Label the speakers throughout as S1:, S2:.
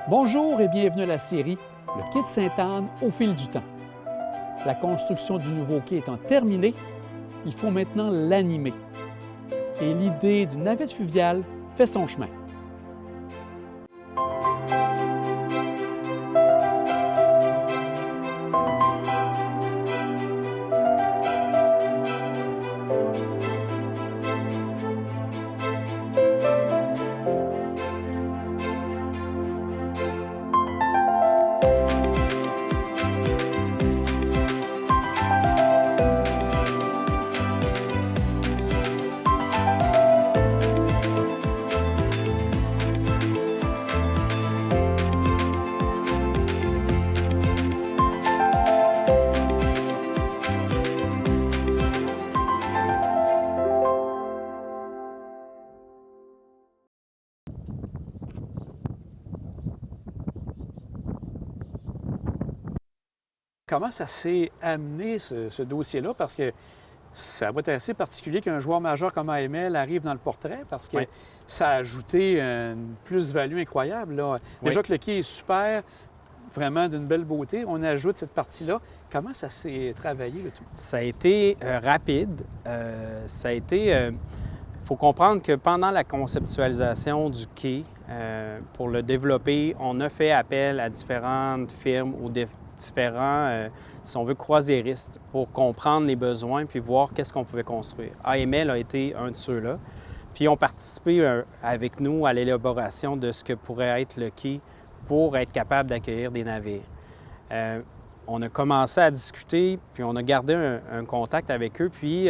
S1: Bonjour et bienvenue à la série Le quai de Sainte-Anne au fil du temps. La construction du nouveau quai étant terminée, il faut maintenant l'animer. Et l'idée d'une navette fluviale fait son chemin. Comment ça s'est amené, ce dossier-là? Parce que ça va être assez particulier qu'un joueur majeur comme AML arrive dans le portrait parce que
S2: Oui.
S1: ça a ajouté une plus-value incroyable, là. Déjà que le quai est super, vraiment d'une belle beauté, on ajoute cette partie-là. Comment ça s'est travaillé, le tout?
S2: Ça a été rapide. Il faut comprendre que pendant la conceptualisation du quai, pour le développer, on a fait appel à différentes firmes ou différents, si on veut, croisiéristes pour comprendre les besoins puis voir qu'est-ce qu'on pouvait construire. AML a été un de ceux-là. Puis ils ont participé avec nous à l'élaboration de ce que pourrait être le quai pour être capable d'accueillir des navires. On a commencé à discuter, puis on a gardé un contact avec eux, puis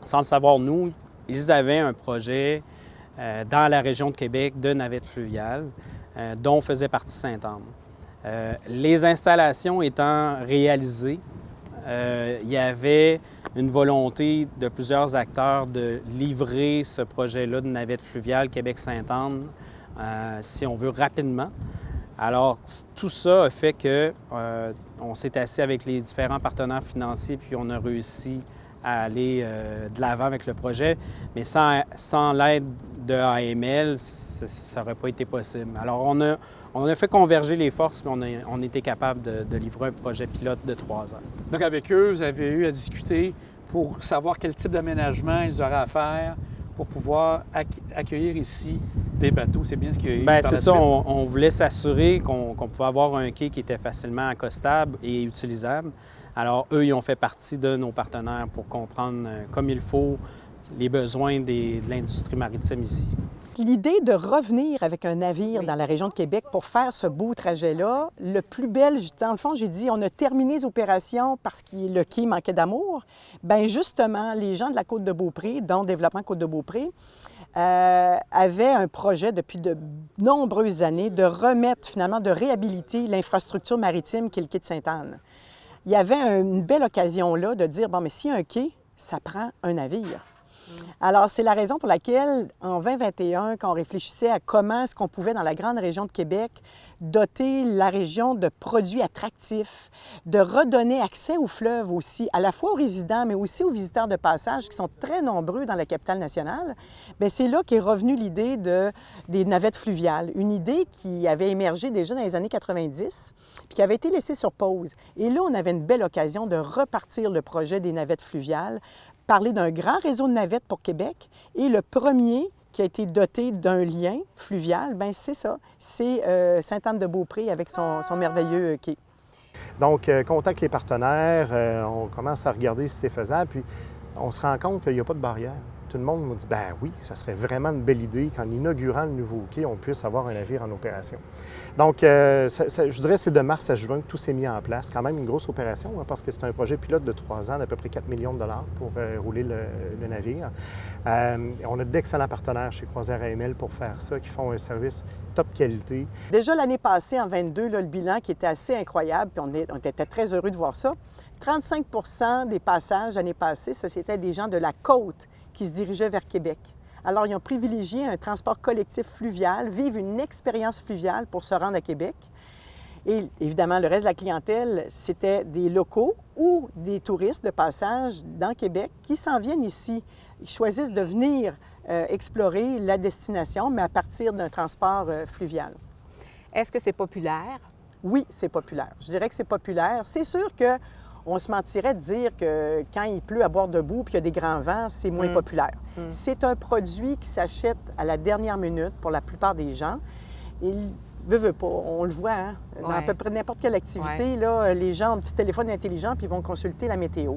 S2: sans le savoir, nous, ils avaient un projet dans la région de Québec de navette fluviale, dont faisait partie Sainte-Anne. Les installations étant réalisées, il y avait une volonté de plusieurs acteurs de livrer ce projet-là de navette fluviale Québec-Sainte-Anne, si on veut, rapidement. Alors, tout ça a fait qu'on s'est assis avec les différents partenaires financiers, puis on a réussi à aller de l'avant avec le projet. Mais sans l'aide de AML, ça n'aurait pas été possible. Alors, on a fait converger les forces, puis on était capable de livrer un projet pilote de 3 ans.
S1: Donc, avec eux, vous avez eu à discuter pour savoir quel type d'aménagement ils auraient à faire pour pouvoir accueillir ici des bateaux. C'est bien ce qu'il y a eu
S2: Bien,
S1: par
S2: c'est
S1: la
S2: ça.
S1: suite.
S2: On voulait s'assurer qu'on pouvait avoir un quai qui était facilement accostable et utilisable. Alors, eux, ils ont fait partie de nos partenaires pour comprendre comme il faut les besoins de l'industrie maritime ici.
S3: L'idée de revenir avec un navire dans la région de Québec pour faire ce beau trajet-là, le plus bel, dans le fond, j'ai dit, on a terminé les opérations parce que le quai manquait d'amour. Bien, justement, les gens de la Côte-de-Beaupré, dont Développement Côte-de-Beaupré, avaient un projet depuis de nombreuses années de remettre, finalement, de réhabiliter l'infrastructure maritime qui est le quai de Sainte-Anne. Il y avait une belle occasion là de dire, bon, mais s'il y a un quai, ça prend un navire. Alors, c'est la raison pour laquelle, en 2021, quand on réfléchissait à comment est-ce qu'on pouvait, dans la grande région de Québec, doter la région de produits attractifs, de redonner accès au fleuve aussi, à la fois aux résidents, mais aussi aux visiteurs de passage qui sont très nombreux dans la capitale nationale, bien, c'est là qu'est revenue l'idée des navettes fluviales, une idée qui avait émergé déjà dans les années 90, puis qui avait été laissée sur pause. Et là, on avait une belle occasion de repartir le projet des navettes fluviales, parler d'un grand réseau de navettes pour Québec. Et le premier qui a été doté d'un lien fluvial, bien c'est ça, c'est Sainte-Anne-de-Beaupré avec son merveilleux quai.
S4: Donc, contacte les partenaires, on commence à regarder si c'est faisable, puis on se rend compte qu'il n'y a pas de barrière. Tout le monde nous dit, ben oui, ça serait vraiment une belle idée qu'en inaugurant le nouveau quai, on puisse avoir un navire en opération. Donc, je dirais que c'est de mars à juin que tout s'est mis en place. Quand même une grosse opération, hein, parce que c'est un projet pilote de 3 ans d'à peu près 4 millions de dollars pour rouler le navire. On a d'excellents partenaires chez Croisières AML pour faire ça, qui font un service top qualité.
S3: Déjà l'année passée, en 22, là, le bilan qui était assez incroyable, puis on était très heureux de voir ça. 35 des passages l'année passée, ça c'était des gens de la côte qui se dirigeaient vers Québec. Alors, ils ont privilégié un transport collectif fluvial, vivre une expérience fluviale pour se rendre à Québec. Et évidemment, le reste de la clientèle, c'était des locaux ou des touristes de passage dans Québec qui s'en viennent ici. Ils choisissent de venir explorer la destination, mais à partir d'un transport fluvial.
S5: Est-ce que c'est populaire?
S3: Oui, c'est populaire. Je dirais que c'est populaire. C'est sûr qu'on se mentirait de dire que quand il pleut à bord debout puis qu'il y a des grands vents, c'est moins populaire. C'est un produit qui s'achète à la dernière minute pour la plupart des gens. Il veut pas, on le voit, hein? Dans à peu près n'importe quelle activité, là, les gens ont un petit téléphone intelligent puis ils vont consulter la météo.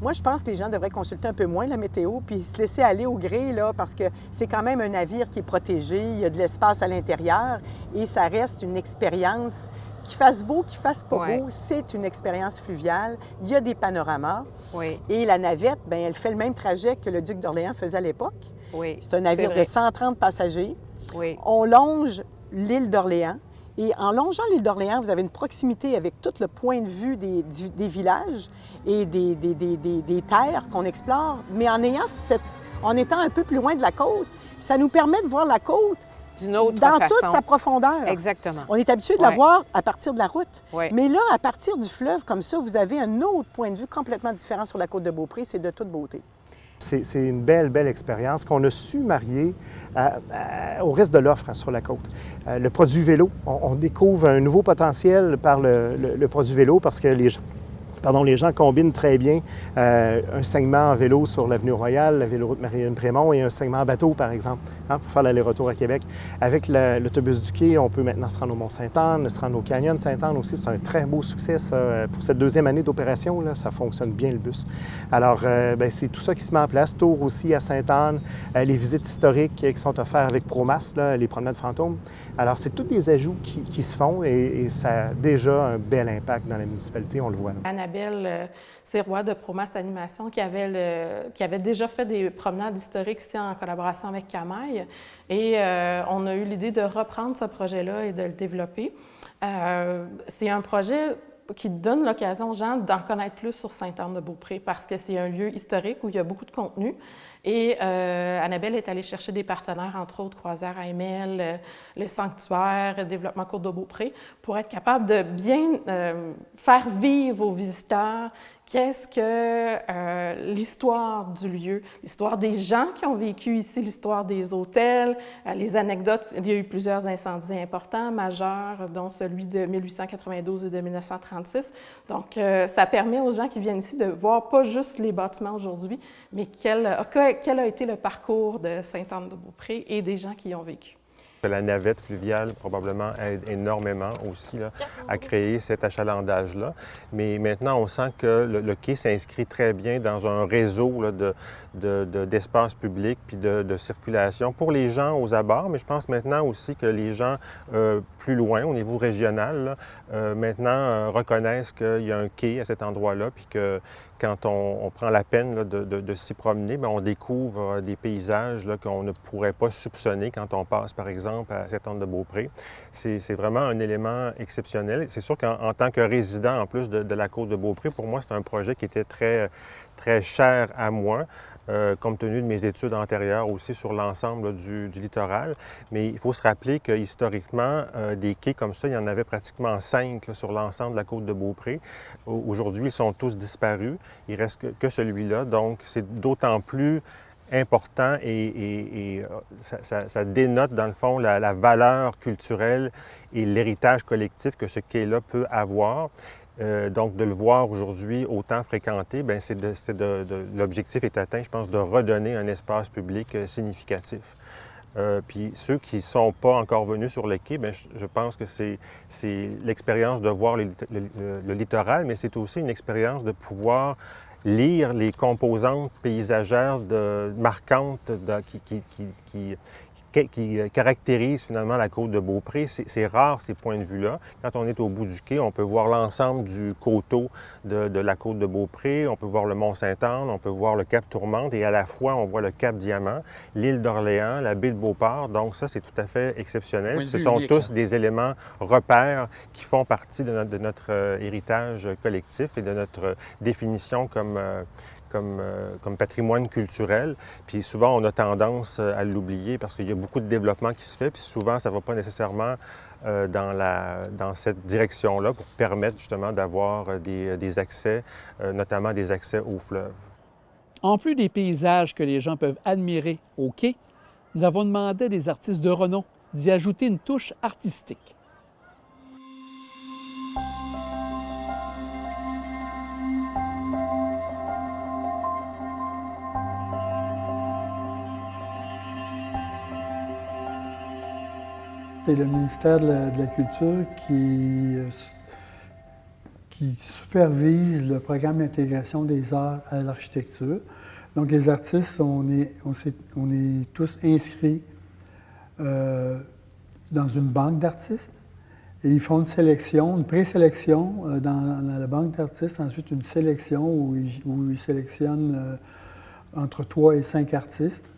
S3: Moi, je pense que les gens devraient consulter un peu moins la météo puis se laisser aller au gré, là, parce que c'est quand même un navire qui est protégé, il y a de l'espace à l'intérieur et ça reste une expérience. Qu'il fasse beau, qu'il fasse pas beau, c'est une expérience fluviale. Il y a des panoramas.
S5: Oui.
S3: Et la navette, bien, elle fait le même trajet que le duc d'Orléans faisait à l'époque.
S5: Oui.
S3: C'est un navire de 130 passagers.
S5: Oui.
S3: On longe l'île d'Orléans. Et en longeant l'île d'Orléans, vous avez une proximité avec tout le point de vue des villages et des terres qu'on explore. Mais en étant un peu plus loin de la côte, ça nous permet de voir la côte
S5: d'une autre
S3: dans
S5: façon.
S3: toute sa profondeur.
S5: Exactement.
S3: On est habitué de la voir à partir de la route.
S5: Ouais.
S3: Mais là, à partir du fleuve, comme ça, vous avez un autre point de vue complètement différent sur la côte de Beaupré. C'est de toute beauté.
S4: C'est une belle, belle expérience qu'on a su marier au reste de l'offre sur la côte. Le produit vélo, on découvre un nouveau potentiel par le produit vélo parce que les gens combinent très bien un segment en vélo sur l'avenue Royale, la véloroute Marie-Hélène-Prémont et un segment en bateau, par exemple, pour faire l'aller-retour à Québec. Avec l'autobus du quai, on peut maintenant se rendre au Mont-Sainte-Anne, se rendre au Canyon de Sainte-Anne aussi. C'est un très beau succès, ça. Pour cette deuxième année d'opération, là, ça fonctionne bien, le bus. Alors, c'est tout ça qui se met en place. Tour aussi à Sainte-Anne, les visites historiques qui sont offertes avec Promas, là, les promenades fantômes. Alors, c'est tous des ajouts qui se font et ça a déjà un bel impact dans la municipalité, on le voit. Là.
S6: Annabelle Sirois de Promas Animation qui avait déjà fait des promenades historiques ici en collaboration avec Camaï. Et on a eu l'idée de reprendre ce projet-là et de le développer. C'est un projet qui donne l'occasion aux gens d'en connaître plus sur Sainte-Anne-de-Beaupré parce que c'est un lieu historique où il y a beaucoup de contenu. Et Annabelle est allée chercher des partenaires, entre autres Croisière AML, le Sanctuaire, Développement Côte-de-Beaupré, pour être capable de bien faire vivre aux visiteurs qu'est-ce que l'histoire du lieu, l'histoire des gens qui ont vécu ici, l'histoire des hôtels, les anecdotes. Il y a eu plusieurs incendies importants, majeurs, dont celui de 1892 et de 1936. Donc, ça permet aux gens qui viennent ici de voir pas juste les bâtiments aujourd'hui, mais quel a été le parcours de Sainte-Anne-de-Beaupré et des gens qui y ont vécu.
S7: La navette fluviale, probablement, aide énormément aussi là, à créer cet achalandage-là. Mais maintenant, on sent que le quai s'inscrit très bien dans un réseau là, d'espace public puis de circulation pour les gens aux abords. Mais je pense maintenant aussi que les gens plus loin, au niveau régional, là, maintenant reconnaissent qu'il y a un quai à cet endroit-là puis que quand on prend la peine là, de s'y promener, bien, on découvre des paysages là, qu'on ne pourrait pas soupçonner quand on passe, par exemple, à Sainte-Anne-de-Beaupré. C'est vraiment un élément exceptionnel. C'est sûr qu'en tant que résident, en plus de la côte de Beaupré, pour moi, c'est un projet qui était très, très cher à moi. Compte tenu de mes études antérieures aussi sur l'ensemble du littoral. Mais il faut se rappeler que historiquement, des quais comme ça, il y en avait pratiquement 5 là, sur l'ensemble de la côte de Beaupré. Aujourd'hui, ils sont tous disparus. Il ne reste que celui-là. Donc, c'est d'autant plus important et ça dénote, dans le fond, la valeur culturelle et l'héritage collectif que ce quai-là peut avoir. Donc, de le voir aujourd'hui autant fréquenté, bien, l'objectif est atteint, je pense, de redonner un espace public significatif. Puis ceux qui ne sont pas encore venus sur le quai, bien, je pense que c'est l'expérience de voir le littoral, mais c'est aussi une expérience de pouvoir lire les composantes paysagères marquantes qui caractérise finalement la côte de Beaupré. C'est rare, ces points de vue-là. Quand on est au bout du quai, on peut voir l'ensemble du coteau de la côte de Beaupré, on peut voir le Mont-Sainte-Anne, on peut voir le cap Tourmente et à la fois, on voit le cap Diamant, l'île d'Orléans, la baie de Beauport. Donc ça, c'est tout à fait exceptionnel. Oui, ce sont tous des éléments repères qui font partie de notre héritage collectif et de notre définition comme patrimoine culturel. Puis souvent, on a tendance à l'oublier parce qu'il y a beaucoup de développement qui se fait, puis souvent, ça ne va pas nécessairement dans cette direction-là pour permettre justement d'avoir des accès, notamment des accès au fleuve.
S1: En plus des paysages que les gens peuvent admirer au quai, nous avons demandé à des artistes de renom d'y ajouter une touche artistique.
S5: C'est le ministère de la Culture qui supervise le programme d'intégration des arts à l'architecture. Donc, les artistes, on est tous inscrits dans une banque d'artistes et ils font une sélection, une présélection dans la banque d'artistes, ensuite une sélection où ils sélectionnent entre 3 et 5 artistes.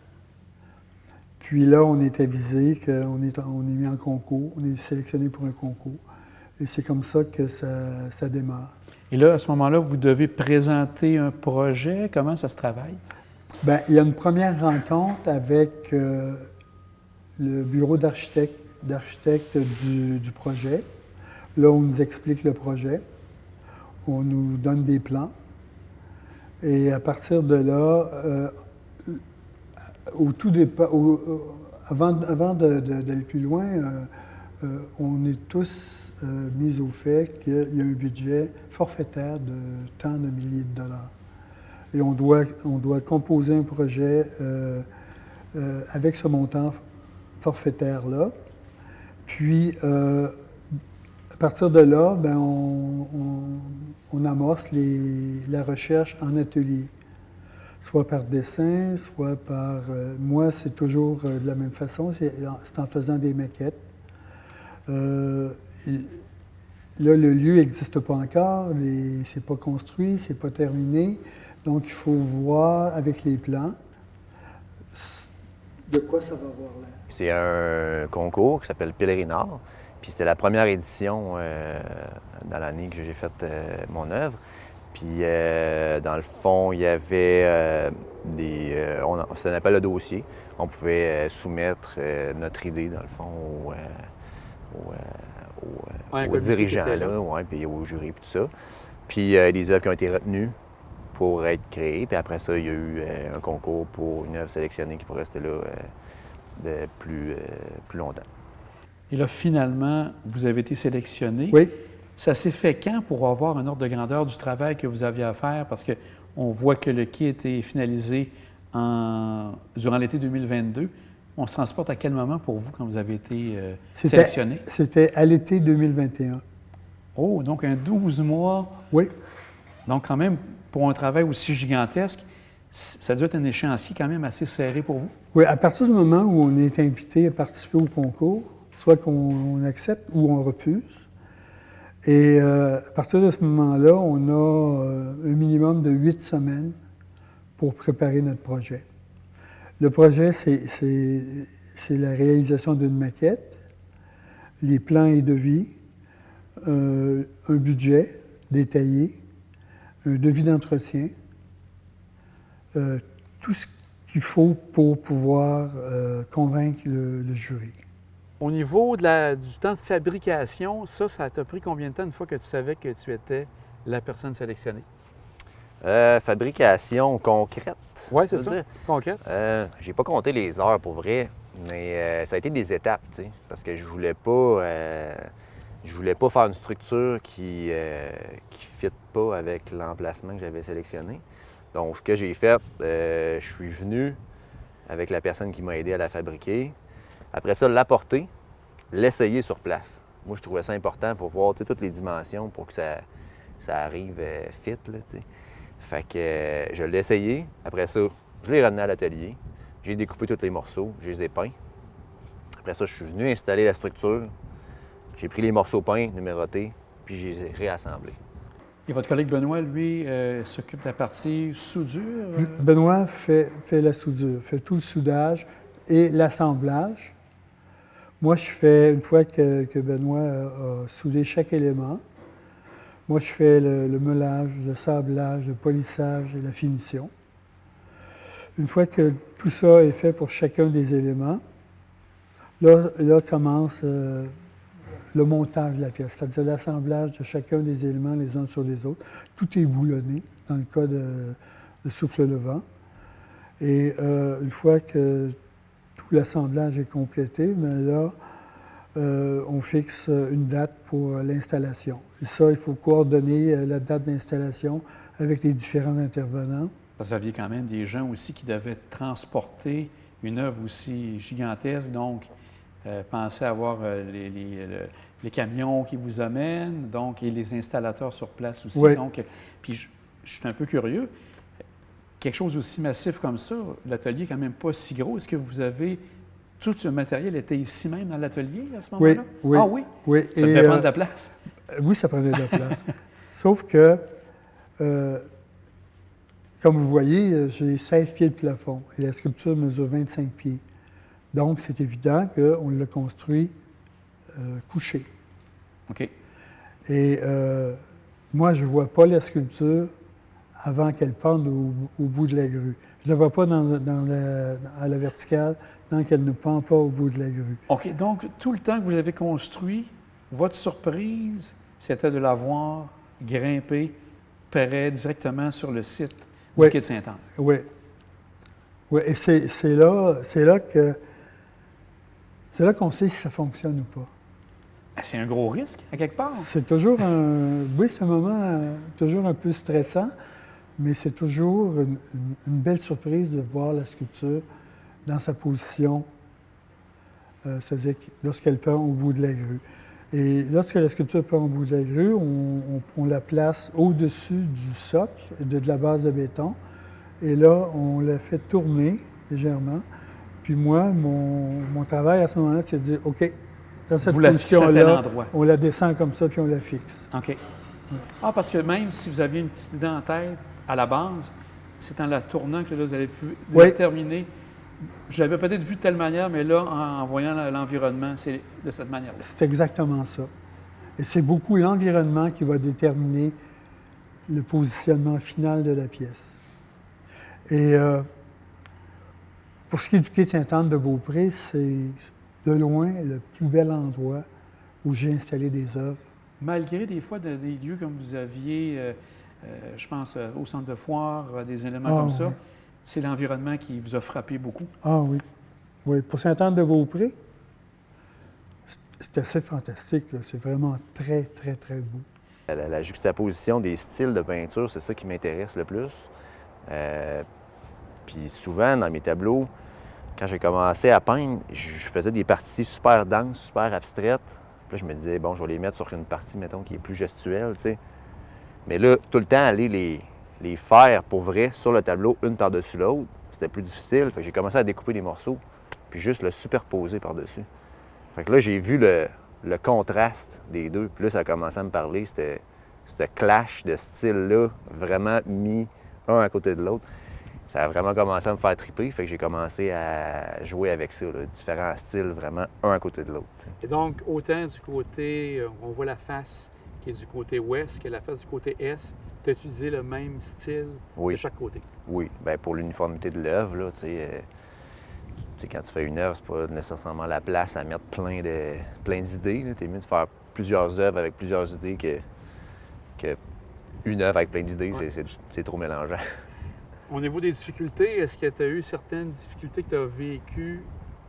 S5: Puis là, on est avisé qu'on est mis en concours, on est sélectionné pour un concours. Et c'est comme ça que ça démarre.
S1: Et là, à ce moment-là, vous devez présenter un projet. Comment ça se travaille?
S5: Bien, il y a une première rencontre avec le bureau d'architecte du projet. Là, on nous explique le projet. On nous donne des plans. Et à partir de là, au tout départ, avant d'aller plus loin, on est tous mis au fait qu'il y a un budget forfaitaire de tant de milliers de dollars. Et on doit composer un projet avec ce montant forfaitaire-là. Puis, à partir de là, bien, on amorce la recherche en atelier, soit par dessin, soit par... moi, c'est toujours de la même façon, c'est en faisant des maquettes. Là, le lieu n'existe pas encore, c'est pas construit, c'est pas terminé. Donc, il faut voir avec les plans de quoi ça va avoir l'air.
S8: C'est un concours qui s'appelle Pèlerinard. Puis c'était la première édition dans l'année que j'ai fait mon œuvre. Puis dans le fond, il y avait ça s'appelle le dossier. On pouvait soumettre notre idée, dans le fond, aux dirigeants, là, ouais, puis au jury, puis tout ça. Puis des œuvres qui ont été retenues pour être créées. Puis après ça, il y a eu un concours pour une œuvre sélectionnée qui pourrait rester là plus longtemps.
S1: Et là, finalement, vous avez été sélectionné.
S5: Oui.
S1: Ça s'est fait quand pour avoir un ordre de grandeur du travail que vous aviez à faire? Parce qu'on voit que le quai a été finalisé durant l'été 2022. On se transporte à quel moment pour vous quand vous avez été sélectionné?
S5: C'était à l'été 2021.
S1: Oh, donc un 12 mois.
S5: Oui.
S1: Donc quand même, pour un travail aussi gigantesque, ça doit être un échéancier quand même assez serré pour vous?
S5: Oui, à partir du moment où on est invité à participer au concours, soit qu'on accepte ou on refuse. Et à partir de ce moment-là, on a un minimum de 8 semaines pour préparer notre projet. Le projet, c'est la réalisation d'une maquette, les plans et devis, un budget détaillé, un devis d'entretien, tout ce qu'il faut pour pouvoir convaincre le jury.
S1: Au niveau du temps de fabrication, ça t'a pris combien de temps une fois que tu savais que tu étais la personne sélectionnée?
S8: Fabrication concrète.
S1: Oui, c'est ça, concrète.
S8: J'ai pas compté les heures pour vrai, mais ça a été des étapes, tu sais, parce que je voulais pas faire une structure qui fit pas avec l'emplacement que j'avais sélectionné. Donc, ce que j'ai fait, je suis venu avec la personne qui m'a aidé à la fabriquer. Après ça, l'apporter, l'essayer sur place. Moi, je trouvais ça important pour voir toutes les dimensions pour que ça arrive fit, là, tu sais. Fait que je l'ai essayé. Après ça, je l'ai ramené à l'atelier. J'ai découpé tous les morceaux, je les ai peints. Après ça, je suis venu installer la structure. J'ai pris les morceaux peints, numérotés, puis je les ai réassemblés.
S1: Et votre collègue Benoît, lui, s'occupe de la partie soudure?
S5: Benoît fait la soudure, fait tout le soudage et l'assemblage. Moi, je fais, une fois que Benoît a soudé chaque élément, moi, je fais le meulage, le sablage, le polissage et la finition. Une fois que tout ça est fait pour chacun des éléments, là commence le montage de la pièce, c'est-à-dire l'assemblage de chacun des éléments les uns sur les autres. Tout est boulonné, dans le cas de souffle-le-vent. Et une fois que tout l'assemblage est complété, bien là, on fixe une date pour l'installation. Et ça, il faut coordonner la date d'installation avec les différents intervenants.
S1: Parce que vous aviez quand même des gens aussi qui devaient transporter une œuvre aussi gigantesque, donc pensez à avoir les camions qui vous amènent, donc, et les installateurs sur place aussi.
S5: Oui.
S1: Donc, puis je suis un peu curieux. Quelque chose aussi massif comme ça, l'atelier n'est quand même pas si gros. Est-ce que vous avez... Tout ce matériel était ici même dans l'atelier à ce moment-là?
S5: Oui.
S1: Ah oui?
S5: Oui.
S1: Ça devait prendre de la place?
S5: Oui, ça prenait de la place. Sauf que, comme vous voyez, j'ai 16 pieds de plafond et la sculpture mesure 25 pieds. Donc, c'est évident qu'on l'a construit couché.
S1: OK.
S5: Et moi, je ne vois pas la sculpture avant qu'elle pende au bout de la grue. Je ne la vois pas à la verticale tant qu'elle ne pend pas au bout de la grue.
S1: OK. Donc, tout le temps que vous l'avez construit, votre surprise, c'était de la voir grimper près, directement sur le site du quai de Sainte-Anne.
S5: Oui. Oui, et c'est là qu'on sait si ça fonctionne ou pas.
S1: C'est un gros risque, à quelque part.
S5: C'est toujours oui, c'est un moment toujours un peu stressant, mais c'est toujours une belle surprise de voir la sculpture dans sa position, c'est-à-dire lorsqu'elle pend au bout de la grue. Et lorsque la sculpture pend au bout de la grue, on la place au-dessus du socle, de la base de béton, et là, on la fait tourner légèrement. Puis moi, mon travail à ce moment-là, c'est de dire, OK, dans cette position-là, on la descend comme ça, puis on la fixe.
S1: OK. Ouais. Ah, parce que même si vous aviez une petite idée en tête à la base, c'est en la tournant que là, vous avez pu déterminer. Je l'avais peut-être vu de telle manière, mais là, en voyant l'environnement, c'est de cette manière-là.
S5: C'est exactement ça. Et c'est beaucoup l'environnement qui va déterminer le positionnement final de la pièce. Et pour ce qui est du quai de Sainte-Anne de Beaupré, c'est de loin le plus bel endroit où j'ai installé des œuvres.
S1: Malgré des fois des lieux comme vous aviez, je pense au centre de foire, des éléments comme ça, c'est l'environnement qui vous a frappé beaucoup?
S5: Ah oui. Oui, pour Sainte-Anne de Beaupré, c'est assez fantastique, là. C'est vraiment très, très, très beau.
S8: La juxtaposition des styles de peinture, c'est ça qui m'intéresse le plus. Puis souvent, dans mes tableaux, quand j'ai commencé à peindre, je faisais des parties super denses, super abstraites. Puis là, je me disais, bon, je vais les mettre sur une partie, mettons, qui est plus gestuelle, tu sais. Mais là, tout le temps, aller les faire pour vrai sur le tableau, une par-dessus l'autre, c'était plus difficile. Fait que j'ai commencé à découper des morceaux, puis juste le superposer par-dessus. Fait que là, j'ai vu le contraste des deux. Puis là, ça a commencé à me parler, ce clash de style-là, vraiment mis un à côté de l'autre. Ça a vraiment commencé à me faire triper, fait que j'ai commencé à jouer avec ça, là, différents styles, vraiment un à côté de l'autre.
S1: Et donc, autant du côté, on voit la face qui est du côté ouest que la face du côté est, tu as utilisé le même style de chaque côté?
S8: Oui, bien pour l'uniformité de l'œuvre, là, tu sais, quand tu fais une œuvre, c'est pas nécessairement la place à mettre plein d'idées. Tu es mieux de faire plusieurs œuvres avec plusieurs idées que une œuvre avec plein d'idées, c'est trop mélangeant.
S1: Au niveau des difficultés, est-ce que tu as eu certaines difficultés que tu as vécues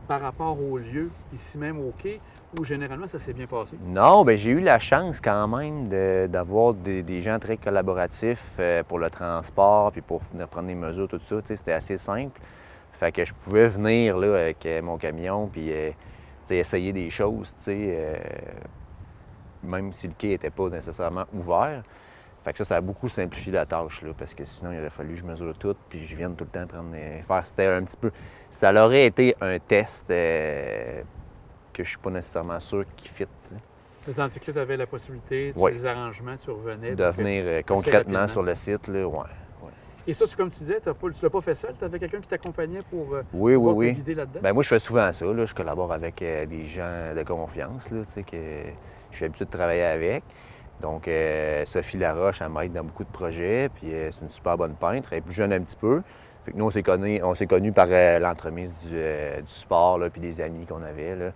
S1: par rapport au lieu, ici même au quai, ou généralement ça s'est bien passé?
S8: Non, bien j'ai eu la chance quand même d'avoir des gens très collaboratifs pour le transport, puis pour venir prendre des mesures, tout ça. C'était assez simple. Fait que je pouvais venir là, avec mon camion, puis essayer des choses, même si le quai n'était pas nécessairement ouvert. Fait que ça a beaucoup simplifié la tâche, là, parce que sinon, il aurait fallu que je mesure tout, puis je vienne tout le temps faire. C'était un petit peu... Ça aurait été un test que je suis pas nécessairement sûr qu'il fit.
S1: Tandis que là, tu avais la possibilité, tu fais des arrangements, tu revenais.
S8: De venir concrètement sur le site, là, ouais.
S1: Et ça, comme tu disais, tu l'as pas fait seul? Tu avais quelqu'un qui t'accompagnait pour
S8: te
S1: guider là-dedans?
S8: Bien, moi, je fais souvent ça. Là. Je collabore avec des gens de confiance, là, que je suis habitué de travailler avec. Donc, Sophie Laroche, elle m'aide dans beaucoup de projets, puis c'est une super bonne peintre. Elle est plus jeune un petit peu. Fait que nous, on s'est connus par l'entremise du sport, là, puis des amis qu'on avait, là.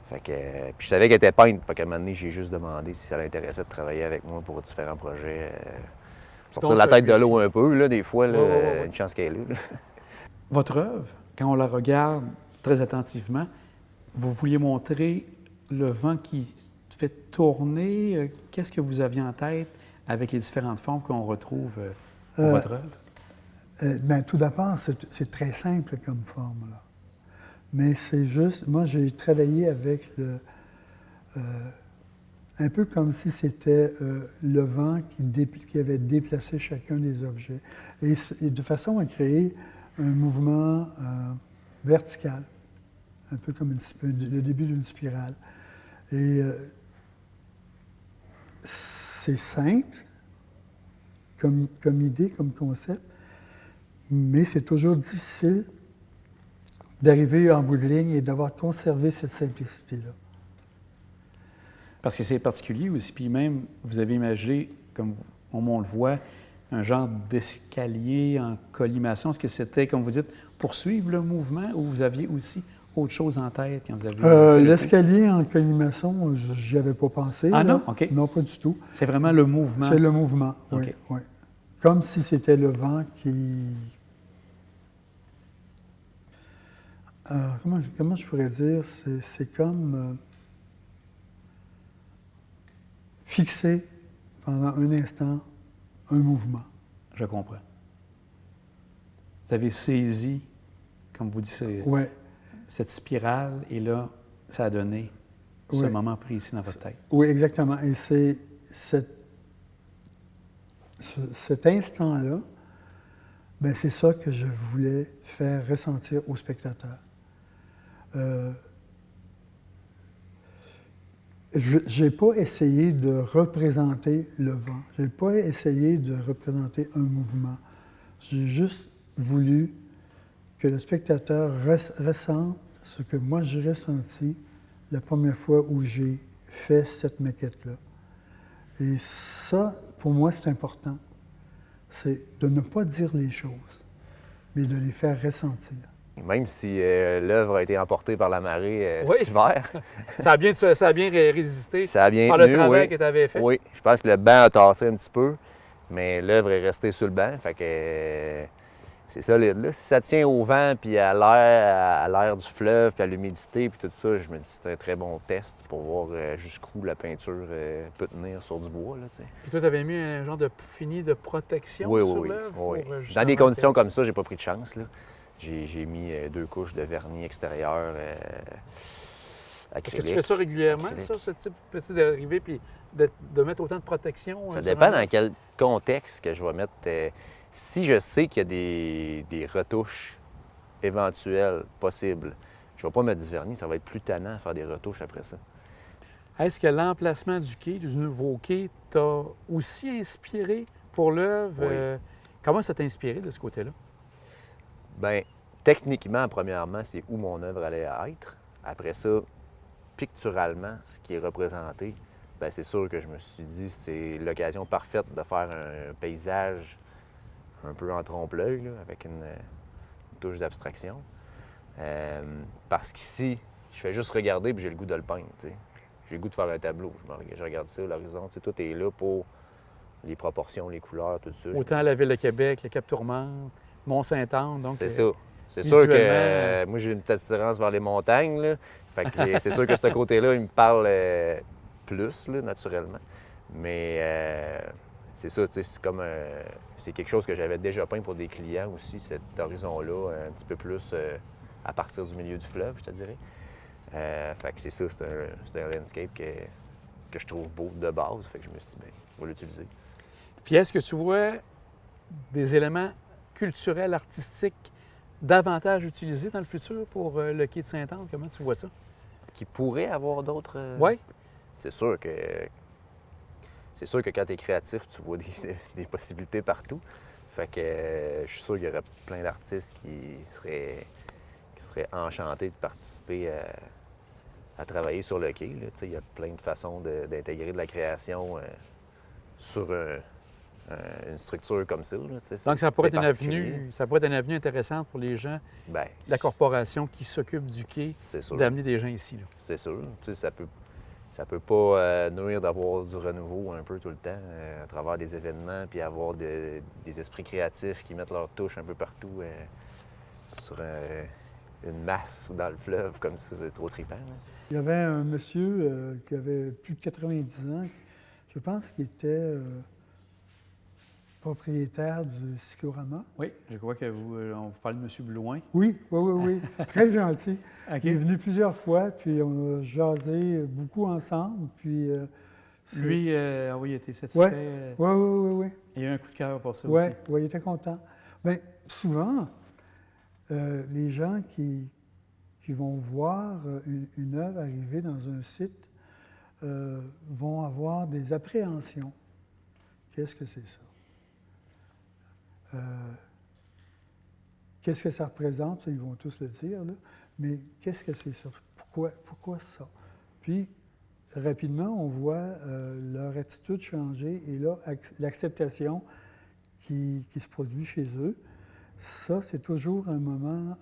S8: Fait que, puis je savais qu'elle était peintre. Fait qu'à un moment donné, j'ai juste demandé si ça l'intéressait de travailler avec moi pour différents projets. Sortir la tête de l'eau un peu, là, des fois, là, une chance qu'elle est là.
S1: Votre œuvre, quand on la regarde très attentivement, vous vouliez montrer le vent qui fait tourner. Qu'est-ce que vous aviez en tête avec les différentes formes qu'on retrouve dans votre œuvre?
S5: Bien, tout d'abord, c'est très simple comme forme, là. Mais c'est juste, moi j'ai travaillé avec un peu comme si c'était le vent qui avait déplacé chacun des objets. Et de façon à créer un mouvement vertical, un peu comme le début d'une spirale. Et c'est simple comme idée, comme concept, mais c'est toujours difficile d'arriver en bout de ligne et d'avoir conservé cette simplicité-là.
S1: Parce que c'est particulier aussi, puis même, vous avez imaginé, comme on le voit, un genre d'escalier en collimation. Est-ce que c'était, comme vous dites, poursuivre le mouvement ou vous aviez aussi autre chose en tête quand vous avez fait
S5: l'escalier en collimation, j'y avais pas pensé.
S1: Ah
S5: là.
S1: non? OK.
S5: Non, pas du tout.
S1: C'est vraiment le mouvement.
S5: C'est le mouvement, oui.
S1: OK.
S5: Oui. Comme si c'était le vent qui... comment je pourrais dire? C'est comme fixer pendant un instant un mouvement.
S1: Je comprends. Vous avez saisi, comme vous dites,
S5: Ouais.
S1: cette spirale, et là, ça a donné ce
S5: Oui.
S1: moment précis dans votre tête.
S5: Oui, exactement. Et c'est cet instant-là, ben c'est ça que je voulais faire ressentir aux spectateurs. Je n'ai pas essayé de représenter le vent. Je n'ai pas essayé de représenter un mouvement. J'ai juste voulu que le spectateur ressente ce que moi j'ai ressenti la première fois où j'ai fait cette maquette-là. Et ça, pour moi, c'est important. C'est de ne pas dire les choses, mais de les faire ressentir.
S8: Même si l'œuvre a été emportée par la marée
S1: Oui.
S8: cet hiver.
S1: Ça a bien résisté
S8: Ça a bien
S1: par
S8: tenu,
S1: le travail
S8: oui.
S1: que tu avais fait.
S8: Oui, je pense que le banc a tassé un petit peu, mais l'œuvre est restée sur le banc. Fait que c'est solide. Là, si ça tient au vent, puis à l'air du fleuve, puis à l'humidité, puis tout ça, je me dis que c'est un très bon test pour voir jusqu'où la peinture peut tenir sur du bois. Là,
S1: Puis toi, tu avais mis un genre de fini de protection sur l'œuvre?
S8: Oui.
S1: Pour,
S8: Dans des conditions comme ça, j'ai pas pris de chance. Là. J'ai mis 2 couches de vernis extérieur acrylique.
S1: Est-ce que tu fais ça régulièrement, ça, ce type petit d'arrivée, puis de mettre autant de protection?
S8: Ça dépend dans quel contexte que je vais mettre. Si je sais qu'il y a des retouches éventuelles possibles, je ne vais pas mettre du vernis, ça va être plus tannant à faire des retouches après ça.
S1: Est-ce que l'emplacement du quai, du nouveau quai, t'a aussi inspiré pour l'œuvre?
S8: Oui.
S1: Comment ça t'a inspiré de ce côté-là?
S8: Bien, techniquement, premièrement, c'est où mon œuvre allait être. Après ça, picturalement, ce qui est représenté, bien, c'est sûr que je me suis dit c'est l'occasion parfaite de faire un paysage un peu en trompe-l'œil, là, avec une touche d'abstraction. Parce qu'ici, je fais juste regarder puis j'ai le goût de le peindre. T'sais. J'ai le goût de faire un tableau. Je regarde ça, l'horizon, tout est là pour les proportions, les couleurs, tout ça.
S1: Autant la Ville de Québec, le Cap-Tourmente, Mont-Saint-Anne. Donc,
S8: c'est ça. C'est
S1: visuellement...
S8: sûr que moi, j'ai une petite attirance vers les montagnes. Là. Fait que c'est sûr que ce côté-là, il me parle plus, là, naturellement. Mais c'est ça, c'est comme... c'est quelque chose que j'avais déjà peint pour des clients aussi, cet horizon-là, un petit peu plus à partir du milieu du fleuve, je te dirais. Fait que c'est ça, c'est un landscape que je trouve beau de base. Fait que je me suis dit, bien, on va l'utiliser.
S1: Puis est-ce que tu vois des éléments culturels, artistiques davantage utilisés dans le futur pour le quai de Sainte-Anne? Comment tu vois ça?
S8: Qui pourrait avoir d'autres...
S1: Oui.
S8: C'est sûr que quand tu es créatif, tu vois des possibilités partout. Fait que je suis sûr qu'il y aurait plein d'artistes qui seraient enchantés de participer à travailler sur le quai. Il y a plein de façons d'intégrer de la création sur une structure comme ça.
S1: Donc, ça pourrait être une avenue intéressante pour les gens de la corporation qui s'occupe du quai, d'amener des gens ici. Là.
S8: C'est sûr. Ça peut pas nuire d'avoir du renouveau un peu tout le temps à travers des événements, puis avoir des esprits créatifs qui mettent leur touche un peu partout sur une masse dans le fleuve, comme ça, c'est trop trippant. Là.
S5: Il y avait un monsieur qui avait plus de 90 ans, je pense qu'il était propriétaire du cyclorama.
S1: Oui, je crois que on vous parle de M. Blouin.
S5: Oui, très gentil.
S1: OK.
S5: Il est venu plusieurs fois, puis on a jasé beaucoup ensemble, puis...
S1: Lui, oui, il était satisfait.
S5: Oui.
S1: Il a eu un coup de cœur pour ça
S5: Oui,
S1: aussi.
S5: il était content. Bien, souvent, les gens qui vont voir une œuvre arriver dans un site vont avoir des appréhensions. Qu'est-ce que c'est ça? Qu'est-ce que ça représente? Ça, ils vont tous le dire, là. Mais qu'est-ce que c'est ça? Pourquoi ça? Puis, rapidement, on voit leur attitude changer et là, l'acceptation qui se produit chez eux. Ça, c'est toujours un moment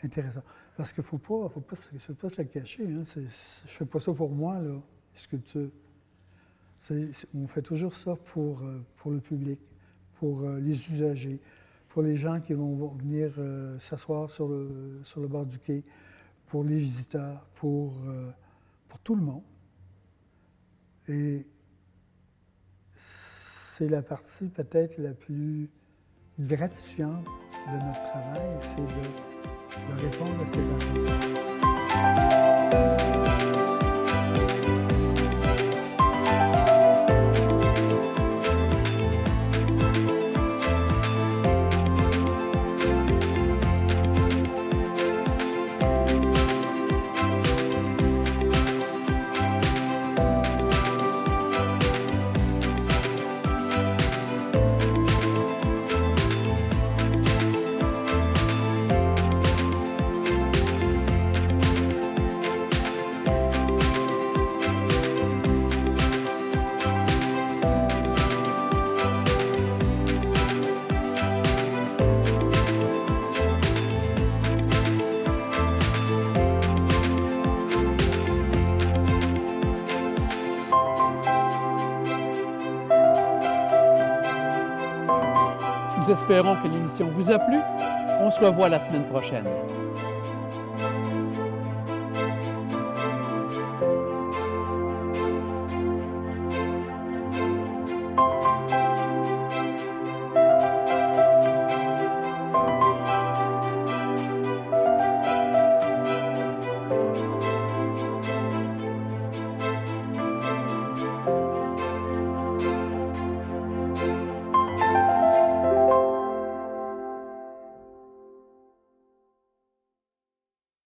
S5: intéressant. Parce qu'il ne faut pas se le cacher. Hein. Je ne fais pas ça pour moi, là, les sculptures. On fait toujours ça pour le public, pour les usagers, pour les gens qui vont venir s'asseoir sur le bord du quai, pour les visiteurs, pour tout le monde. Et c'est la partie peut-être la plus gratifiante de notre travail, c'est de répondre à ces attentes.
S1: Nous espérons que l'émission vous a plu. On se revoit la semaine prochaine.